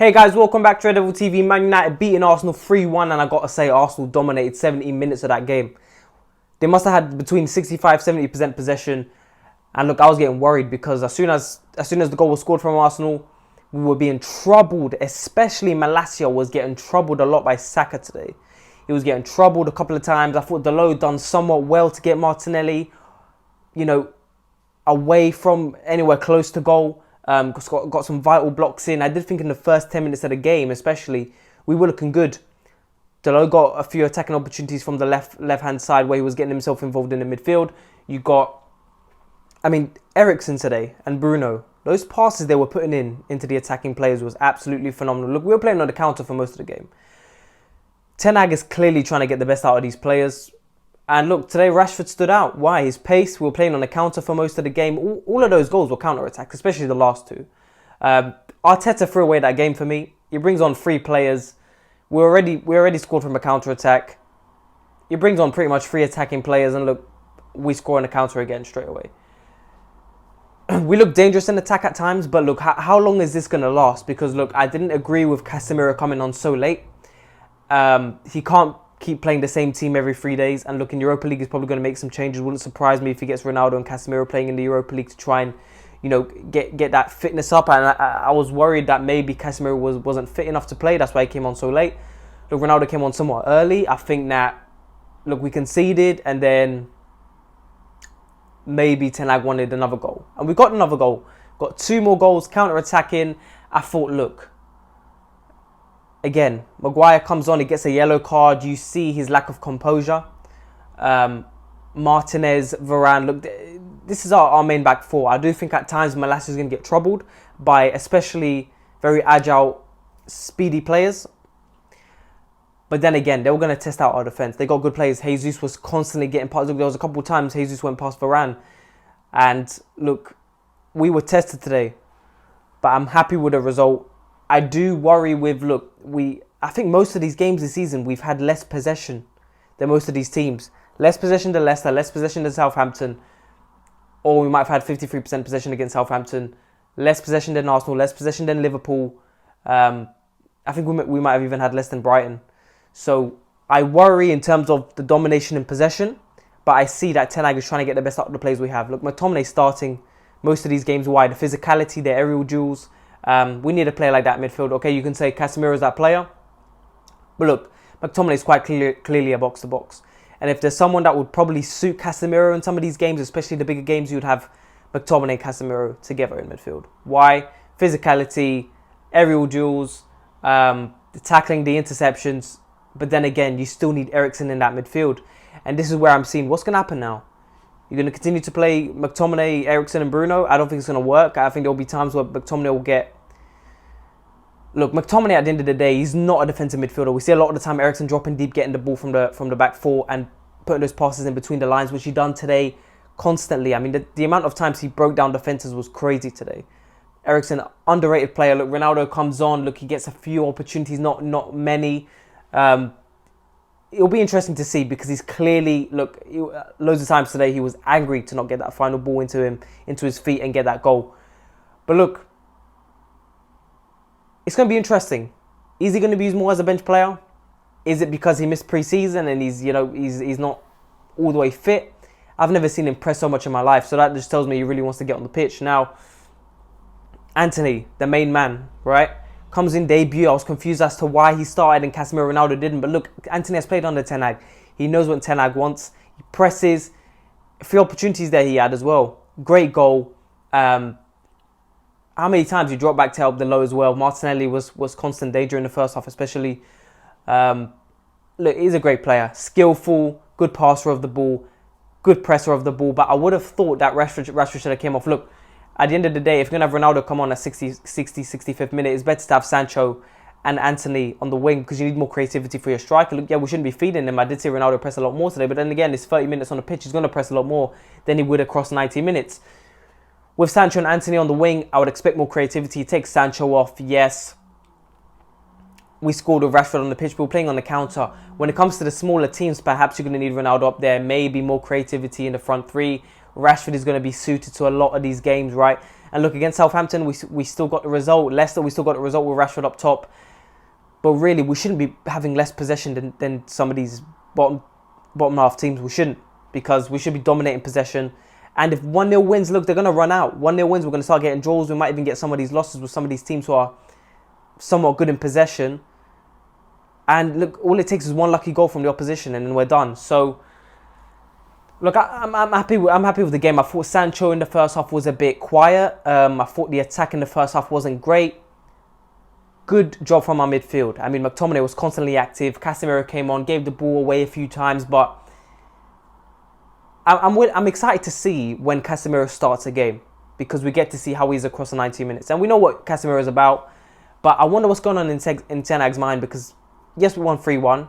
Hey guys, welcome back to Red Devil TV. Man United beating Arsenal 3-1, and I gotta say, Arsenal dominated 17 minutes of that game. They must have had between 65-70% possession. And look, I was getting worried because as soon as the goal was scored from Arsenal, we were being troubled. Especially Malacia was getting troubled a lot by Saka today. He was getting troubled a couple of times. I thought Dalot done somewhat well to get Martinelli, away from anywhere close to goal. Got some vital blocks in. I did think in the first 10 minutes of the game, especially, we were looking good. Dalot got a few attacking opportunities from the left-hand side where he was getting himself involved in the midfield. You got, Eriksen today and Bruno. Those passes they were putting into the attacking players was absolutely phenomenal. Look, we were playing on the counter for most of the game. Ten Hag is clearly trying to get the best out of these players. And look, today Rashford stood out. Why? His pace, we were playing on the counter for most of the game. All of those goals were counter-attacks, especially the last two. Arteta threw away that game for me. He brings on three players. We already scored from a counter-attack. He brings on pretty much three attacking players, and look, we score on a counter again straight away. We look dangerous in attack at times, but look, how long is this going to last? Because look, I didn't agree with Casemiro coming on so late. He can't keep playing the same team every 3 days, and look, in Europa League he's probably going to make some changes. Wouldn't surprise me if he gets Ronaldo and Casemiro playing in the Europa League to try and get that fitness up. And I was worried that maybe Casemiro wasn't fit enough to play. That's why he came on so late. Look, Ronaldo came on somewhat early. I think that, look, we conceded, and then maybe Ten Hag wanted another goal, and we got another goal. Got two more goals counter-attacking. I thought, look, again, Maguire comes on, he gets a yellow card. You see his lack of composure. Martinez, Varane, look, this is our main back four. I do think at times Malacia is going to get troubled by especially very agile, speedy players. But then again, they were going to test out our defence. They got good players. Jesus was constantly getting past. Look, there was a couple of times Jesus went past Varane. And look, we were tested today. But I'm happy with the result. I do worry with, look, I think most of these games this season, we've had less possession than most of these teams. Less possession than Leicester, less possession than Southampton. Or we might have had 53% possession against Southampton. Less possession than Arsenal, less possession than Liverpool. I think we might have even had less than Brighton. So I worry in terms of the domination in possession. But I see that Ten Hag is trying to get the best out of the players we have. Look, McTominay starting most of these games. Why? The physicality, the aerial duels. We need a player like that in midfield. Okay, you can say Casemiro is that player. But look, McTominay is quite clearly a box-to-box. And if there's someone that would probably suit Casemiro in some of these games, especially the bigger games, you'd have McTominay and Casemiro together in midfield. Why? Physicality, aerial duels, the tackling, the interceptions. But then again, you still need Eriksen in that midfield. And this is where I'm seeing what's going to happen now. You're going to continue to play McTominay, Eriksen and Bruno. I don't think it's going to work. I think there will be times where McTominay will get... Look, McTominay at the end of the day, he's not a defensive midfielder. We see a lot of the time Eriksen dropping deep, getting the ball from the back four and putting those passes in between the lines, which he done today constantly. I mean, the amount of times he broke down defenses was crazy today. Eriksen, underrated player. Look, Ronaldo comes on. Look, he gets a few opportunities, not many. It'll be interesting to see because he's clearly, look, loads of times today he was angry to not get that final ball into his feet and get that goal. But look, it's going to be interesting. Is he going to be used more as a bench player? Is it because he missed pre-season and he's not all the way fit? I've never seen him press so much in my life, so that just tells me he really wants to get on the pitch. Now, Antony, the main man, right? Comes in debut. I was confused as to why he started and Casemiro Ronaldo didn't. But look, Antony has played under Ten Hag. He knows what Ten Hag wants. He presses. A few opportunities there he had as well. Great goal. How many times he dropped back to help Dalot as well. Martinelli was constant danger in the first half especially. Look, he's a great player. Skillful, good passer of the ball, good presser of the ball. But I would have thought that Rashford should have came off. Look, at the end of the day, if you're going to have Ronaldo come on at 65th minute, it's better to have Sancho and Antony on the wing because you need more creativity for your striker. Look, yeah, we shouldn't be feeding him. I did see Ronaldo press a lot more today, but then again, it's 30 minutes on the pitch. He's going to press a lot more than he would across 90 minutes. With Sancho and Antony on the wing, I would expect more creativity. Take Sancho off, yes. We scored with Rashford on the pitch, but we're playing on the counter. When it comes to the smaller teams, perhaps you're going to need Ronaldo up there. Maybe more creativity in the front three. Rashford is going to be suited to a lot of these games, right? And look, against Southampton, we still got the result. Leicester, we still got the result with Rashford up top. But really, we shouldn't be having less possession than some of these bottom half teams. We shouldn't, because we should be dominating possession. And if 1-0 wins, look, they're going to run out. 1-0 wins, we're going to start getting draws. We might even get some of these losses with some of these teams who are somewhat good in possession. And look, all it takes is one lucky goal from the opposition, and then we're done. So, look, I'm happy. I'm happy with the game. I thought Sancho in the first half was a bit quiet. I thought the attack in the first half wasn't great. Good job from our midfield. I mean, McTominay was constantly active. Casemiro came on, gave the ball away a few times, but I'm excited to see when Casemiro starts a game, because we get to see how he's across the 90 minutes, and we know what Casemiro is about. But I wonder what's going on in Ten Hag's mind, because yes, we won 3-1.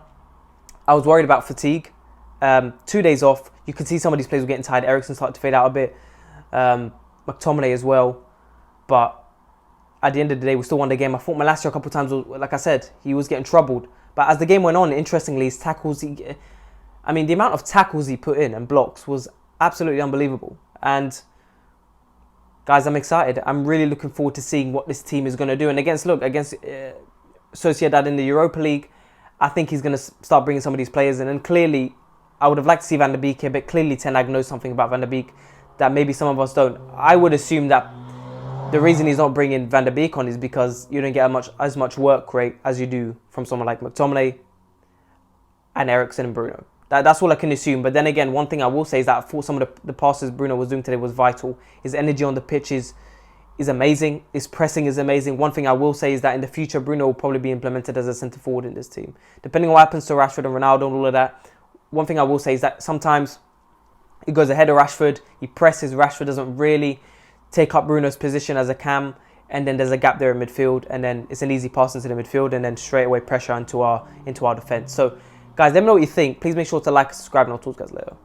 I was worried about fatigue. 2 days off, you could see some of these players were getting tired. Eriksen started to fade out a bit. McTominay as well. But at the end of the day, we still won the game. I thought Malacia a couple of times, like I said, he was getting troubled. But as the game went on, interestingly, his tackles, the amount of tackles he put in and blocks was absolutely unbelievable. And guys, I'm excited. I'm really looking forward to seeing what this team is going to do. And against Sociedad in the Europa League, I think he's going to start bringing some of these players in. And clearly, I would have liked to see Van der Beek here, but clearly Ten Hag knows something about Van der Beek that maybe some of us don't. I would assume that the reason he's not bringing Van der Beek on is because you don't get as much work rate as you do from someone like McTominay and Eriksen and Bruno. That's all I can assume. But then again, one thing I will say is that I thought some of the passes Bruno was doing today was vital. His energy on the pitch is amazing. His pressing is amazing. One thing I will say is that in the future, Bruno will probably be implemented as a centre forward in this team. Depending on what happens to Rashford and Ronaldo and all of that, one thing I will say is that sometimes he goes ahead of Rashford, he presses, Rashford doesn't really take up Bruno's position as a cam, and then there's a gap there in midfield, and then it's an easy pass into the midfield, and then straight away pressure into our defence. So guys, let me know what you think. Please make sure to like and subscribe, and I'll talk to you guys later.